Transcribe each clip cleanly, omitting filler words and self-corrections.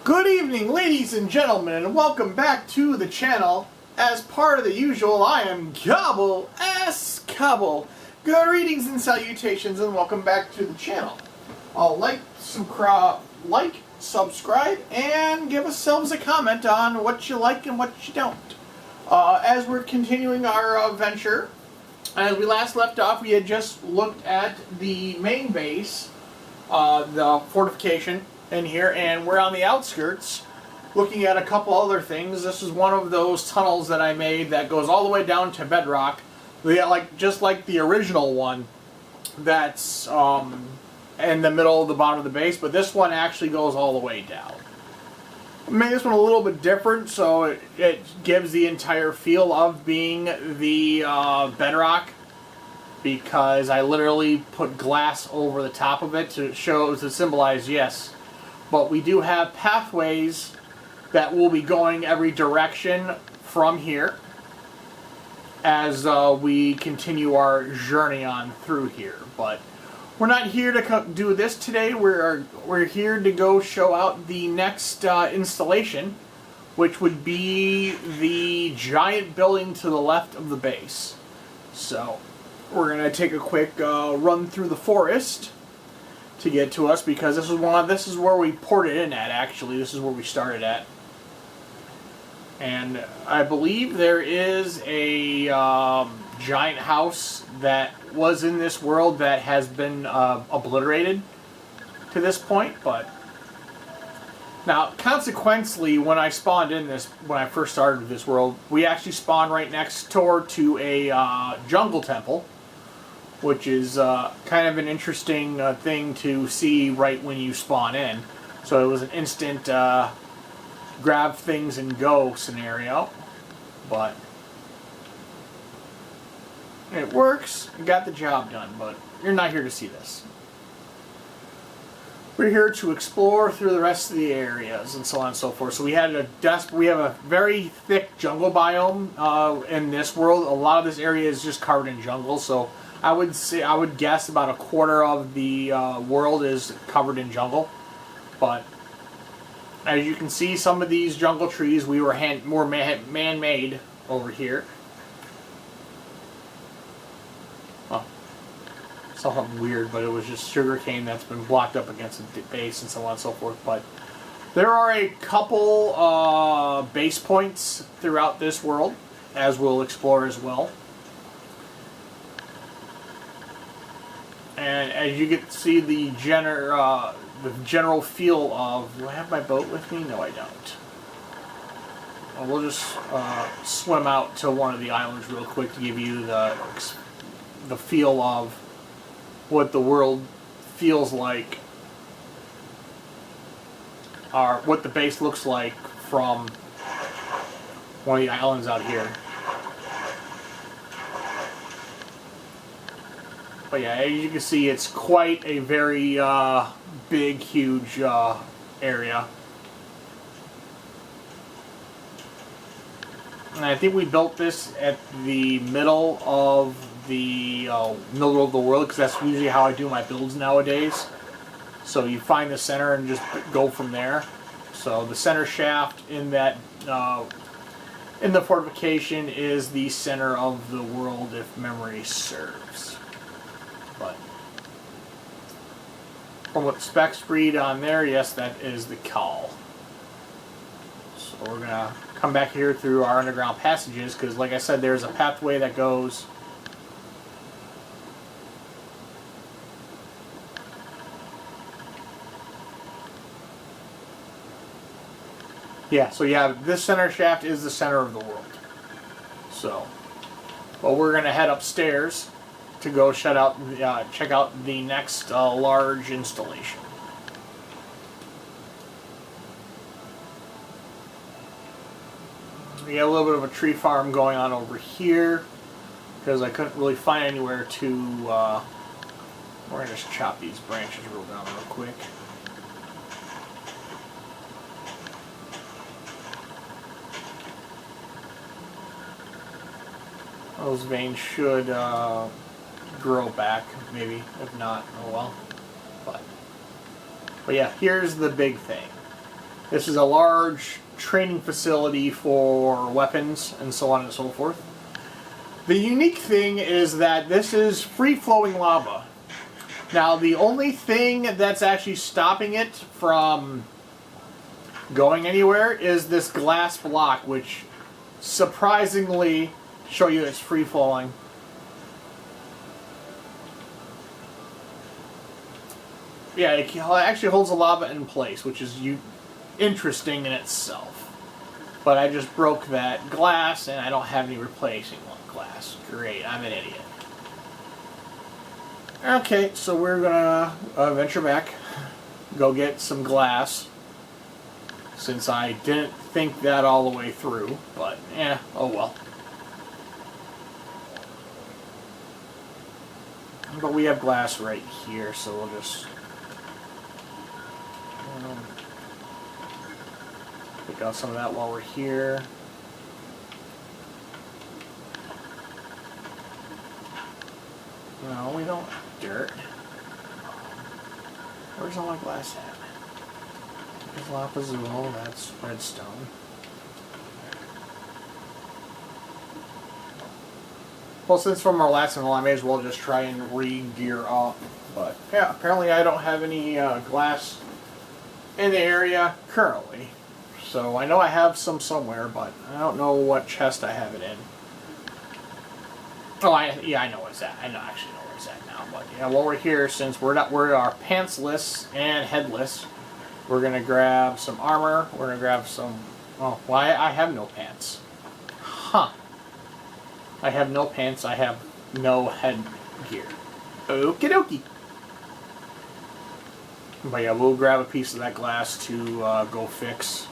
Good evening, ladies and gentlemen, and welcome back to the channel. As part of the usual, I am Gobble S. Cobble. Good greetings and salutations, and welcome back to the channel. Like, subscribe, and give yourselves a comment on what you like and what you don't. As we're continuing our venture, as we last left off, we had just looked at the main base, the fortification in here, and we're on the outskirts looking at a couple other things. This is one of those tunnels that I made that goes all the way down to bedrock, just like the original one that's in the middle of the bottom of the base, but this one actually goes all the way down. I made this one a little bit different, so it gives the entire feel of being the bedrock, because I literally put glass over the top of it to symbolize, yes, but we do have pathways that will be going every direction from here as we continue our journey on through here. But we're not here to do this today. We're here to go show out the next installation, which would be the giant building to the left of the base. So we're gonna take a quick run through the forest to get to us, because this is where we poured it in at. Actually, this is where we started at, and I believe there is a giant house that was in this world that has been obliterated to this point. But now, consequently, when I spawned in this, when I first started with this world, we actually spawned right next door to a jungle temple, which is kind of an interesting thing to see right when you spawn in. So it was an instant grab things and go scenario, but it works. It got the job done, but you're not here to see this. We're here to explore through the rest of the areas and so on and so forth. So we have a very thick jungle biome in this world. A lot of this area is just covered in jungle, so I would guess about a quarter of the world is covered in jungle. But as you can see, some of these jungle trees were man-made over here. Oh, something weird, but it was just sugarcane that's been blocked up against the base and so on and so forth. But there are a couple base points throughout this world, as we'll explore as well. And as you get to see the general feel of, do I have my boat with me? No, I don't. Well, we'll just swim out to one of the islands real quick to give you the feel of what the world feels like, or what the base looks like from one of the islands out here. But yeah, as you can see, it's quite a very big, huge area. And I think we built this at the middle of the world, because that's usually how I do my builds nowadays. So you find the center and just go from there. So the center shaft in that in the fortification is the center of the world, if memory serves. But from what the specs read on there, yes, that is the call. So we're gonna come back here through our underground passages, because like I said, there's a pathway that goes this center shaft is the center of the world. So, well, we're gonna head upstairs to go check out the next large installation. We got a little bit of a tree farm going on over here, because I couldn't really find anywhere to we're going to just chop these branches real down real quick. Those veins should grow back, maybe. If not, oh well. But yeah, here's the big thing. This is a large training facility for weapons and so on and so forth. The unique thing is that this is free-flowing lava. Now, the only thing that's actually stopping it from going anywhere is this glass block, which surprisingly show you it's free-flowing. Yeah, it actually holds the lava in place, which is interesting in itself. But I just broke that glass, and I don't have any replacing glass. Great, I'm an idiot. Okay, so we're gonna venture back, go get some glass, since I didn't think that all the way through, but yeah, oh well. But we have glass right here, so we'll just pick out some of that while we're here. No, we don't. Dirt. Where's all my glass at? There's lapazul, that's redstone. Well, since from our last one, I may as well just try and re-gear up. But yeah, apparently I don't have any glass in the area currently. So I know I have some somewhere, but I don't know what chest I have it in. Oh, yeah, I know what's at. I actually know where it's at now. But yeah, while we're here, since we're pantsless and headless, we're gonna grab some armor. We're gonna grab some. Oh, well, I have no pants. Huh. I have no pants. I have no headgear. Okie dokie. But yeah, we'll grab a piece of that glass to go fix.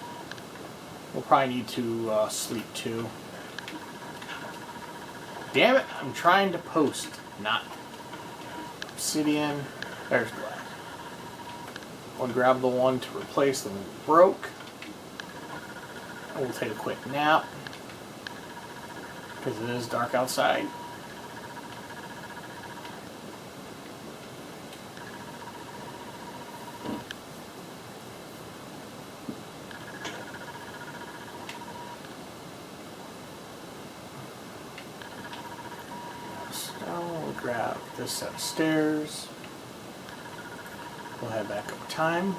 We'll probably need to sleep too. Damn it, I'm trying to post, not obsidian. There's glass. We'll grab the one to replace the one we broke. We'll take a quick nap, because it is dark outside. We'll grab this set of stairs. We'll head back up time.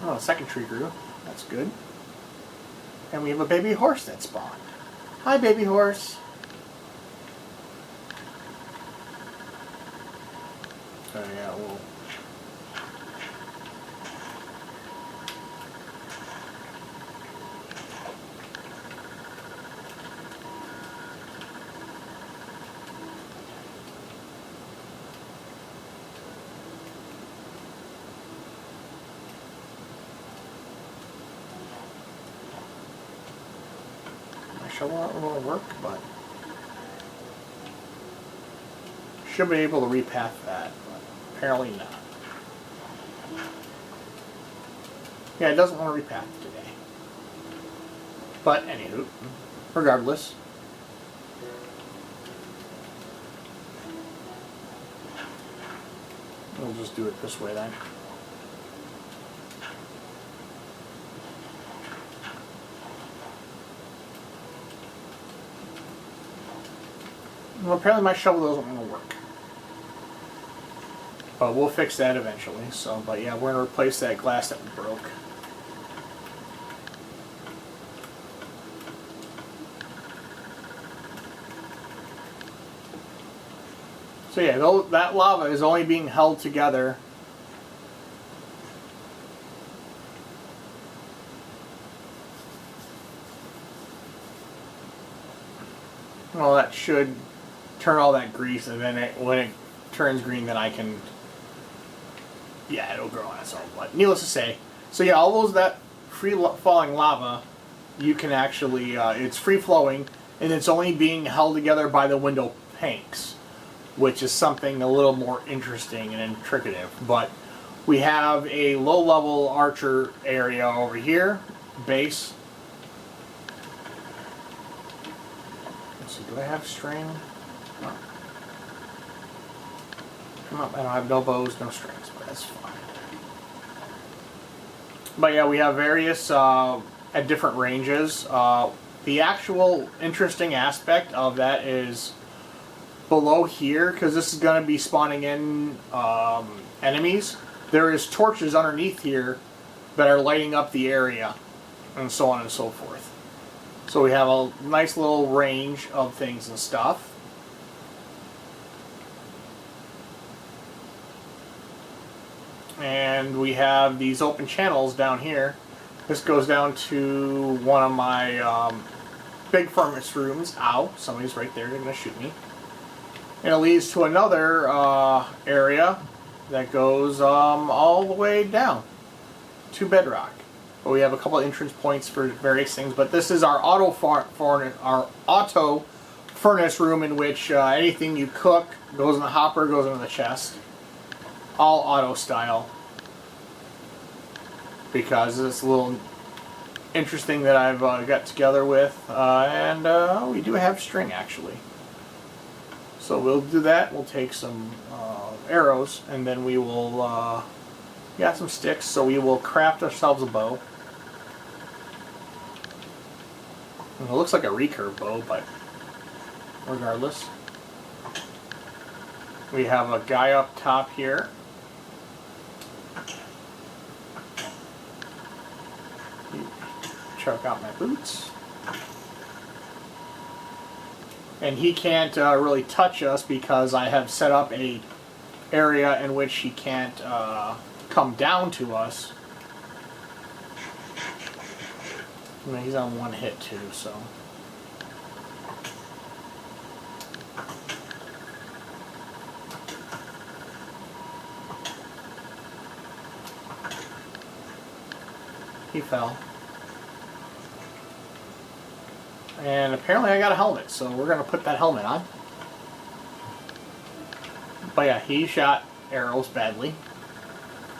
Oh, a second tree grew. That's good. And we have a baby horse that spawned. Hi, baby horse. So yeah, we'll... shovel won't work, but should be able to repath that, but apparently not. Yeah, it doesn't want to repath today. But anywho, regardless. We'll just do it this way then. Well, apparently my shovel doesn't want to work. But we'll fix that eventually. So, but yeah, we're going to replace that glass that we broke. So yeah, that lava is only being held together . Well, that should turn all that grease, and then when it turns green, then I can, yeah, it'll grow on its own. But needless to say, so yeah, all that free falling lava, you can actually, it's free flowing, and it's only being held together by the window panks, which is something a little more interesting and intricative. But we have a low-level archer area over here, base. Let's see, do I have string? No. No, I don't have no bows, no strings, but that's fine. But yeah, we have various at different ranges. The actual interesting aspect of that is below here, because this is going to be spawning in enemies. There is torches underneath here that are lighting up the area, and so on and so forth. So we have a nice little range of things and stuff. And we have these open channels down here. This goes down to one of my big furnace rooms. Ow, somebody's right there, they're going to shoot me. And it leads to another area that goes all the way down to bedrock. But we have a couple of entrance points for various things. But this is our auto furnace room, in which anything you cook goes in the hopper, goes into the chest. All auto style, because it's a little interesting that I've got together with, and we do have string actually. So we'll do that. We'll take some arrows, and then we will got some sticks, so we will craft ourselves a bow. And it looks like a recurve bow, but regardless, we have a guy up top here. Check out my boots. And he can't really touch us because I have set up a area in which he can't come down to us. I mean, he's on one hit too, so. He fell. And apparently I got a helmet, so we're going to put that helmet on. But yeah, he shot arrows badly.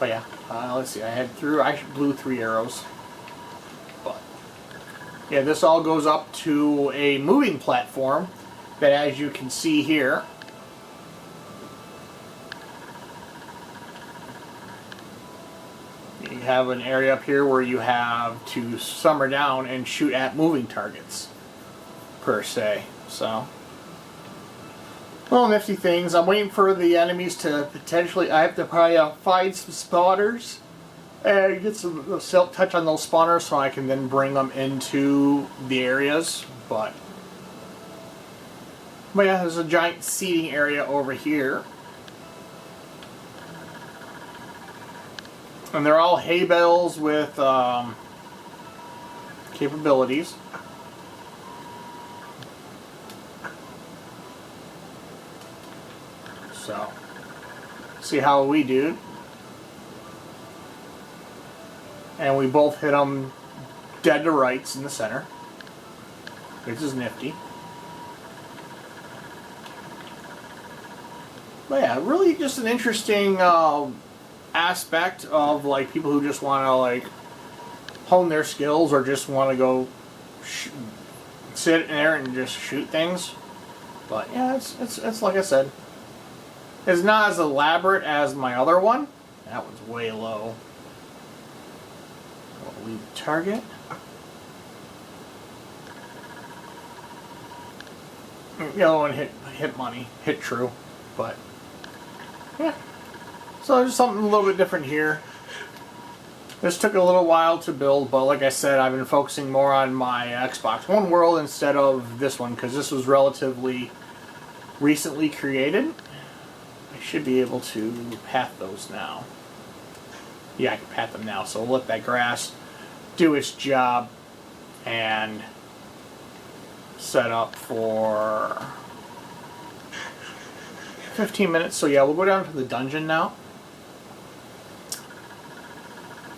But yeah, let's see, I blew 3 arrows. But yeah, this all goes up to a moving platform that, as you can see here, you have an area up here where you have to summer down and shoot at moving targets, per se. So, little nifty things. I'm waiting for the enemies to potentially, I have to probably find some spawners and get some silk touch on those spawners so I can then bring them into the areas. But yeah, there's a giant seating area over here. And they're all hay bales with capabilities. So, see how we do. And we both hit them dead to rights in the center, which is nifty. But yeah, really just an interesting aspect of like people who just want to like hone their skills or just want to go sit in there and just shoot things. But yeah, it's like I said, it's not as elaborate as my other one. That one's way low. We'll leave the target. The other one hit money, hit true, but yeah. So there's something a little bit different here. This took a little while to build, but like I said, I've been focusing more on my Xbox One world instead of this one, because this was relatively recently created. I should be able to path those now. Yeah, I can path them now, so we'll let that grass do its job and set up for 15 minutes. So yeah, we'll go down to the dungeon now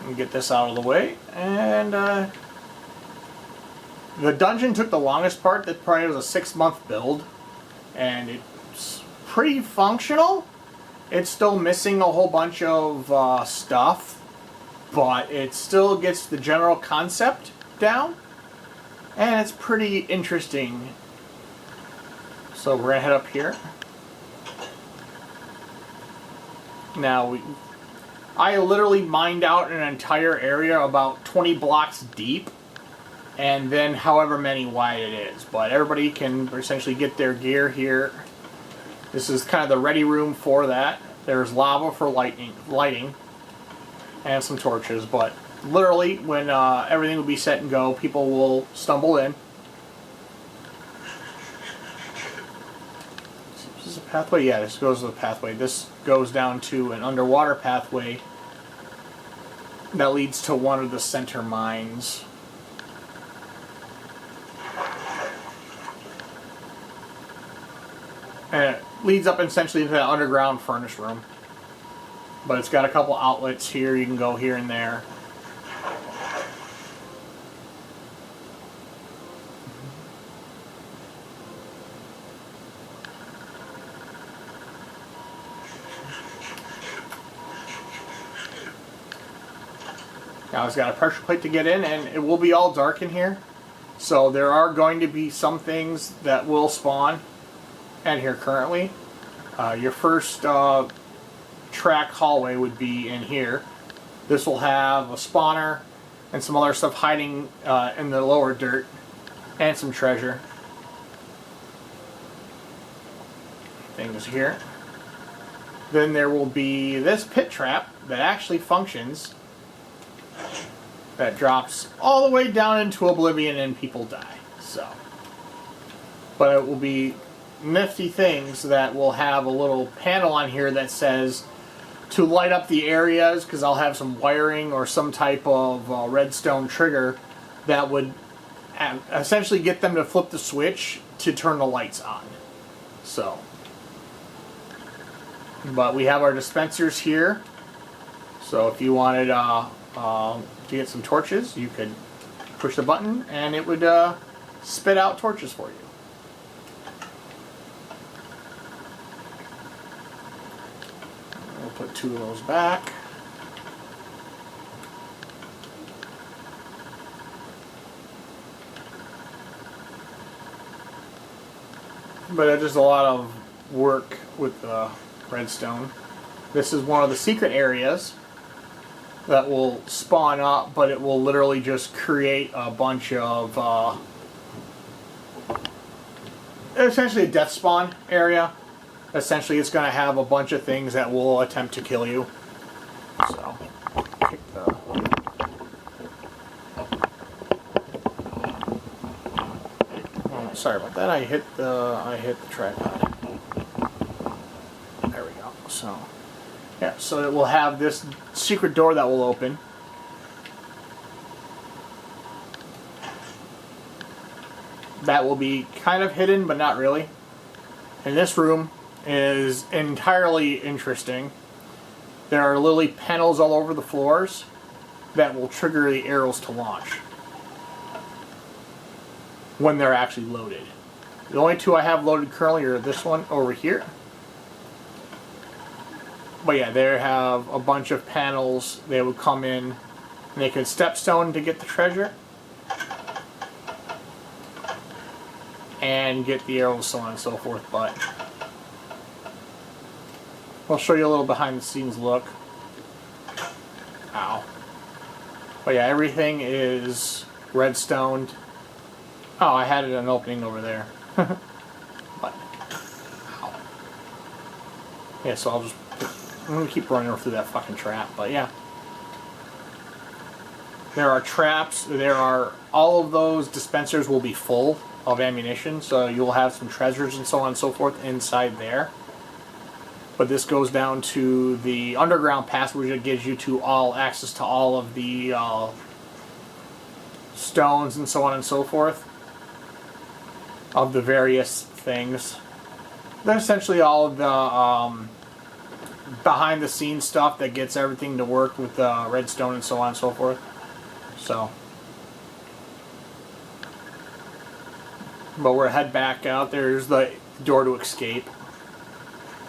and get this out of the way. And the dungeon took the longest part. That probably was a 6-month build, and it's pretty functional. It's still missing a whole bunch of stuff, but it still gets the general concept down, and it's pretty interesting. So we're gonna head up here. Now I literally mined out an entire area about 20 blocks deep, and then however many wide it is. But everybody can essentially get their gear here. This is kind of the ready room for that. There's lava for lighting, and some torches. But literally, when everything will be set and go, people will stumble in. Is this a pathway? Yeah, this goes to the pathway. This goes down to an underwater pathway that leads to one of the center mines. And it leads up essentially into that underground furnace room. But it's got a couple outlets here. You can go here and there. Now it's got a pressure plate to get in, and it will be all dark in here. So there are going to be some things that will spawn in here currently. Your first track hallway would be in here. This will have a spawner and some other stuff hiding in the lower dirt, and some treasure. Things here. Then there will be this pit trap that actually functions, that drops all the way down into oblivion and people die. So, but it will be nifty things that will have a little panel on here that says to light up the areas, because I'll have some wiring or some type of redstone trigger that would essentially get them to flip the switch to turn the lights on. So, but we have our dispensers here. So if you wanted to get some torches, you could push the button and it would spit out torches for you. We'll put 2 of those back. But it's just a lot of work with the redstone. This is one of the secret areas that will spawn up, but it will literally just create a bunch of essentially a death spawn area. Essentially, it's going to have a bunch of things that will attempt to kill you. So, kick the... Oh, sorry about that. I hit the tripod. There we go. So, yeah. So it will have this secret door that will open. That will be kind of hidden, but not really. And this room is entirely interesting. There are literally panels all over the floors that will trigger the arrows to launch when they're actually loaded. The only 2 I have loaded currently are this one over here. But yeah, they have a bunch of panels. They would come in and they could stepstone to get the treasure and get the arrows, so on and so forth. But I'll show you a little behind the scenes look. Ow. But yeah, everything is redstoned. Oh, I had an opening over there. But, ow. Yeah, so I'm going to keep running through that fucking trap. But yeah. There are traps. All of those dispensers will be full of ammunition. So you'll have some treasures and so on and so forth inside there. But this goes down to the underground passage that gives you access to all of the stones and so on and so forth of the various things. They're essentially all of the behind the scenes stuff that gets everything to work with redstone and so on and so forth. So, but we're head back out. There's the door to escape.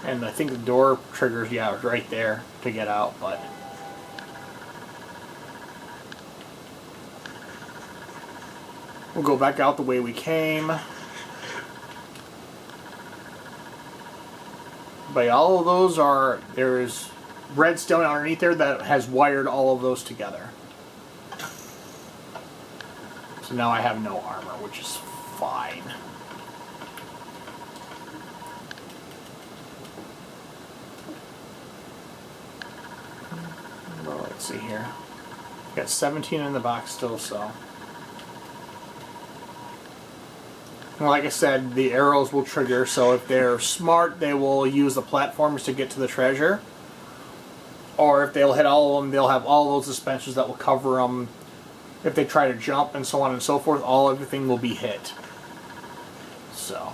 And I think the door triggers, yeah, right there to get out, but... We'll go back out the way we came. But all of those are... There's redstone underneath there that has wired all of those together. So now I have no armor, which is fine. Well, let's see here. Got 17 in the box still, so. And like I said, the arrows will trigger, so if they're smart, they will use the platforms to get to the treasure. Or if they'll hit all of them, they'll have all those suspensions that will cover them. If they try to jump and so on and so forth, everything will be hit. So,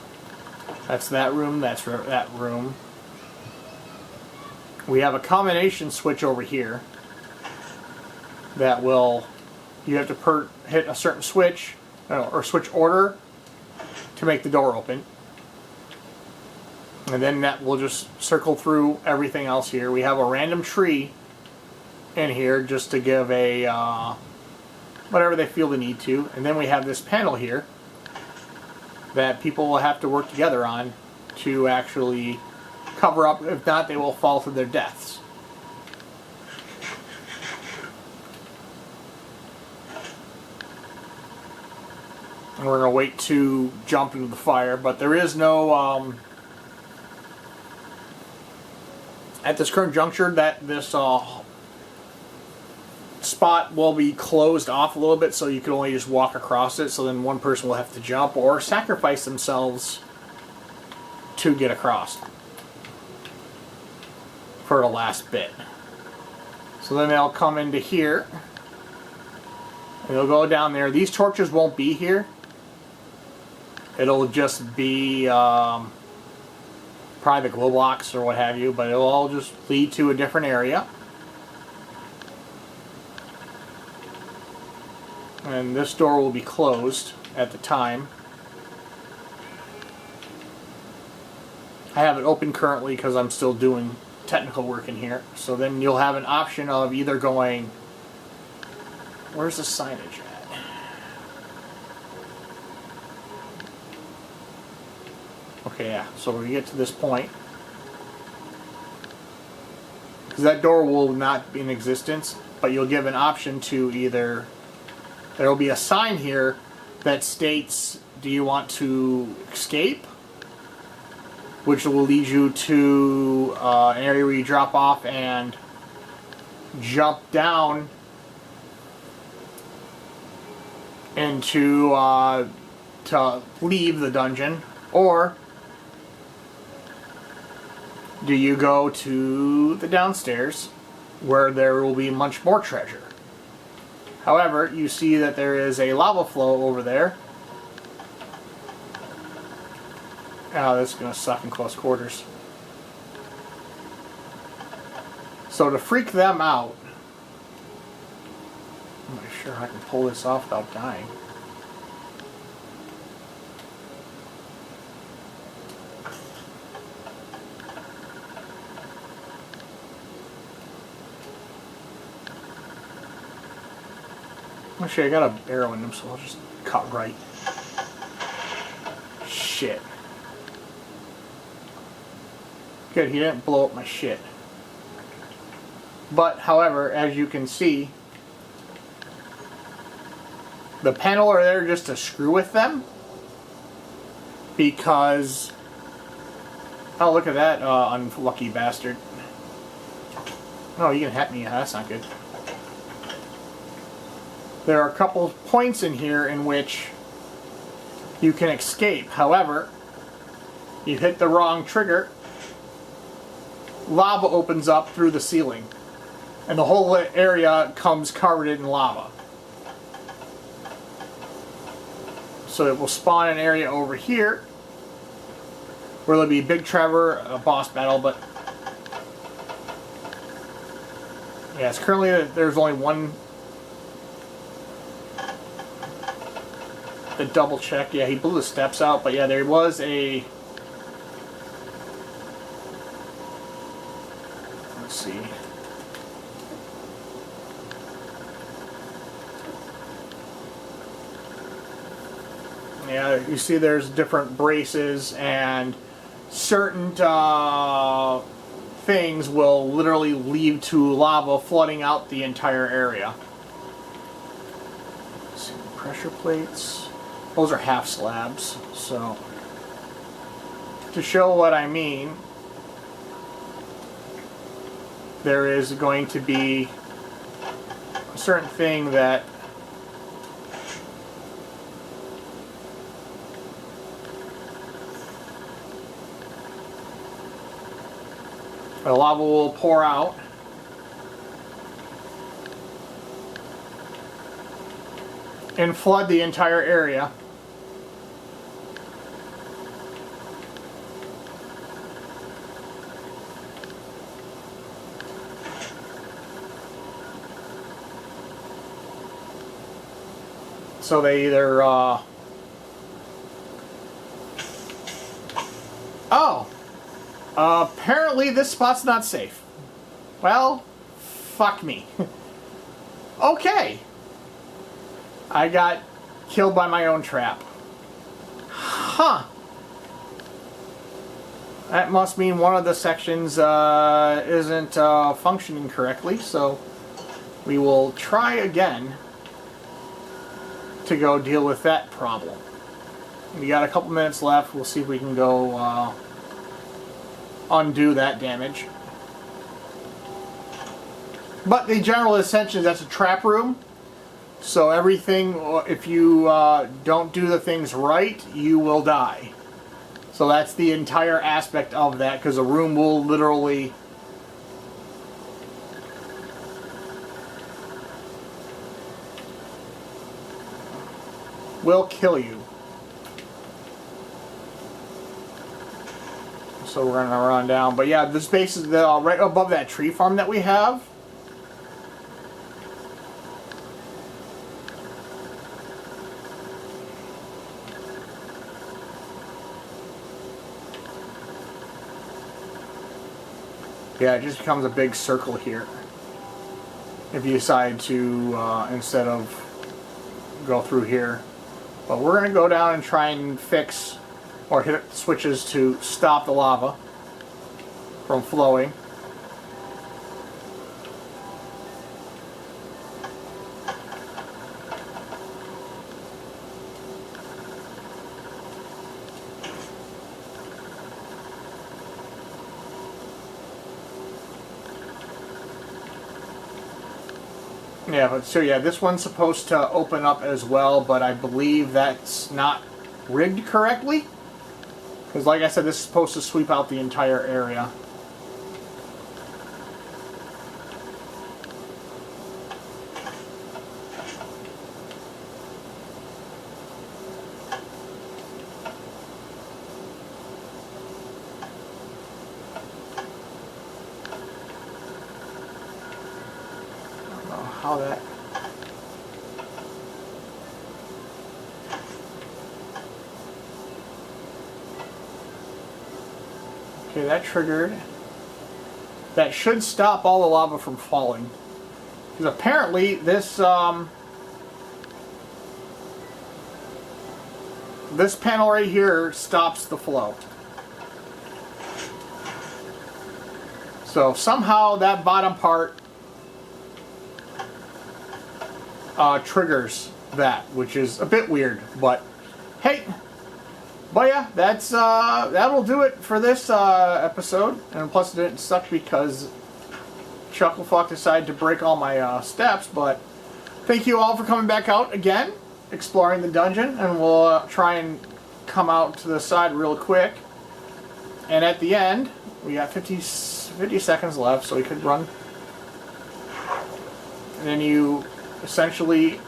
that's that room, that's that room. We have a combination switch over here that will, you have to hit a certain switch, or switch order to make the door open. And then that will just circle through everything else here. We have a random tree in here just to give a whatever they feel the need to. And then we have this panel here that people will have to work together on to actually cover up. If not, they will fall to their deaths. And we're going to wait to jump into the fire, but there is no at this current juncture that this spot will be closed off a little bit, so you can only just walk across it, so then one person will have to jump or sacrifice themselves to get across for the last bit. So then they'll come into here and they'll go down there. These torches won't be here. It'll just be probably the glow blocks or what have you, but it'll all just lead to a different area. And this door will be closed at the time. I have it open currently because I'm still doing technical work in here. So then you'll have an option of either going... Where's the signage at? Okay, yeah. So when we get to this point, because that door will not be in existence, but you'll give an option to either... There will be a sign here that states, do you want to escape? Which will lead you to an area where you drop off and jump down into to leave the dungeon. Or do you go to the downstairs where there will be much more treasure? However, you see that there is a lava flow over there. Oh, this is going to suck in close quarters. So to freak them out, I'm not sure I can pull this off without dying. Actually, I got an arrow in him, so I'll just cut right. Shit. Good, he didn't blow up my shit. But, however, as you can see, the panel are there just to screw with them. Because... Oh, look at that unlucky bastard. Oh, you can hit me. That's not good. There are a couple of points in here in which you can escape. However, you hit the wrong trigger, lava opens up through the ceiling, and the whole area comes covered in lava. So it will spawn an area over here where there'll be Big Trevor, a boss battle, but yes, currently there's only one. The double check, yeah, he blew the steps out, but yeah, there was a... Let's see. Yeah, you see there's different braces and certain things will literally lead to lava flooding out the entire area. Let's see, pressure plates. Those are half slabs, so to show what I mean, there is going to be a certain thing that the lava will pour out. And flood the entire area. So they either apparently this spot's not safe. Well, fuck me. Okay. I got killed by my own trap. Huh. That must mean one of the sections isn't functioning correctly, so we will try again to go deal with that problem. We got a couple minutes left. We'll see if we can go undo that damage. But the general assumption is that's a trap room. So everything, if you don't do the things right, you will die. So that's the entire aspect of that, because a room will literally kill you. So we're gonna run down. But yeah, this base is right above that tree farm that we have. Yeah, it just becomes a big circle here if you decide to, instead of go through here. But we're going to go down and try and fix or hit switches to stop the lava from flowing. Yeah, but so yeah, this one's supposed to open up as well, but I believe that's not rigged correctly. Because like I said, this is supposed to sweep out the entire area. How that okay, that triggered. That should stop all the lava from falling, because apparently this this panel right here stops the flow. So somehow that bottom part triggers that, which is a bit weird, but hey. But yeah, that's that'll do it for this episode. And plus, it didn't suck because Chucklefuck decided to break all my steps. But thank you all for coming back out again, exploring the dungeon, and we'll try and come out to the side real quick. And at the end, we got 50 seconds left, so we could run. And then you essentially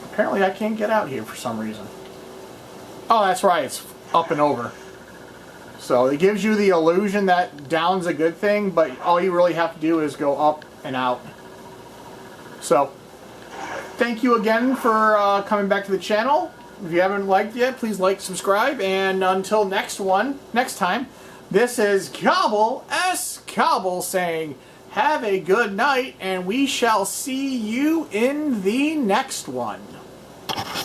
apparently I can't get out here for some reason. Oh, that's right, it's up and over. So it gives you the illusion that down's a good thing, but all you really have to do is go up and out. So thank you again for coming back to the channel. If you haven't liked yet, please like, subscribe, and until next time, this is Cobble S. Cobble saying, have a good night, and we shall see you in the next one.